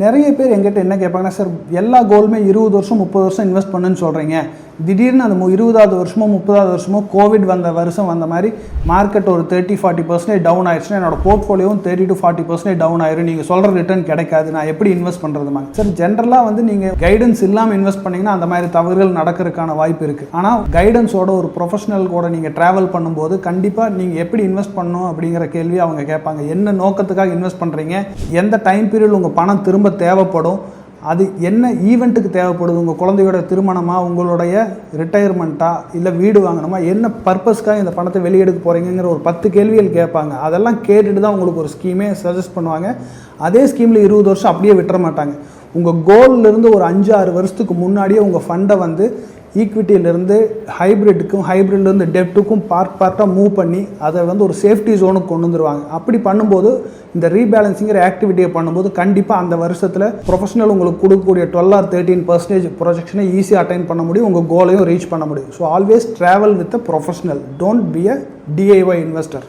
நிறைய பேர் எங்கிட்ட என்ன கேட்பாங்கன்னா, சார் எல்லா கோலுமே 20 வருஷம் 30 வருஷம் இன்வெஸ்ட் பண்ணுன்னு சொல்கிறீங்க, திடீர்னு அந்த 20வது வருஷமோ 30வது வருஷமோ கோவிட் வந்த வருஷம் வந்த மாதிரி மார்க்கெட் ஒரு 30-40% டவுன் ஆயிடுச்சுன்னா என்னோட போர்ட்ஃபோலியோவும் 30-40% டவுன் ஆயிரும், நீங்கள் சொல்கிற ரிட்டர்ன் கிடைக்காது, நான் எப்படி இன்வெஸ்ட் பண்ணுறதுமாங்க? சார் ஜென்ரலாக வந்து நீங்கள் கைடன்ஸ் இல்லாமல் இன்வெஸ்ட் பண்ணிங்கன்னா அந்த மாதிரி தவறுகள் நடக்கிறதுக்கான வாய்ப்பு இருக்குது. ஆனால் கைடன்ஸோட ஒரு ப்ரொஃபஷனல் கூட நீங்கள் ட்ராவல் பண்ணும்போது கண்டிப்பாக நீங்கள் எப்படி இன்வெஸ்ட் பண்ணணும் அப்படிங்கிற கேள்வி அவங்க கேட்பாங்க. என்ன நோக்கத்துக்காக இன்வெஸ்ட் பண்ணுறீங்க, எந்த டைம் பீரியட் உங்கள் பணம் திரும்ப தேவைப்படும், அது என்ன ஈவெண்ட்டுக்கு தேவைப்படுது, உங்கள் குழந்தையோட திருமணமா, உங்களுடைய ரிட்டையர்மெண்ட்டா, இல்லை வீடு வாங்கணுமா, என்ன பர்பஸ்க்காக இந்த பணத்தை வெளியெடுக்க போகிறீங்கிற ஒரு 10 கேள்விகள் கேட்பாங்க. அதெல்லாம் கேட்டுட்டு தான் உங்களுக்கு ஒரு ஸ்கீமே சஜஸ்ட் பண்ணுவாங்க. அதே ஸ்கீமில் 20 வருஷம் அப்படியே விட்டுற மாட்டாங்க. உங்கள் கோல்லேருந்து ஒரு 5-6 வருஷத்துக்கு முன்னாடியே உங்கள் ஃபண்டை வந்து ஈக்விட்டியிலேருந்து ஹைப்ரிட்டுக்கும் ஹைப்ரிட்லேருந்து டெப்ட்டுக்கும் பார்ட்டாக மூவ் பண்ணி அதை வந்து ஒரு சேஃப்டி ஜோனுக்கு கொண்டு வந்துடுவாங்க. அப்படி பண்ணும்போது இந்த ரீபேலன்சிங்கிற ஆக்டிவிட்டியை பண்ணும்போது கண்டிப்பாக அந்த வருஷத்தில் ப்ரொஃபஷனல் உங்களுக்கு கொடுக்கக்கூடிய 12 or 13% ப்ரொஜெக்ஷனை ஈஸியாக அட்டைன் பண்ண முடியும், உங்கள் கோலையும் ரீச் பண்ண முடியும். So always travel with a professional, don't be a DIY investor.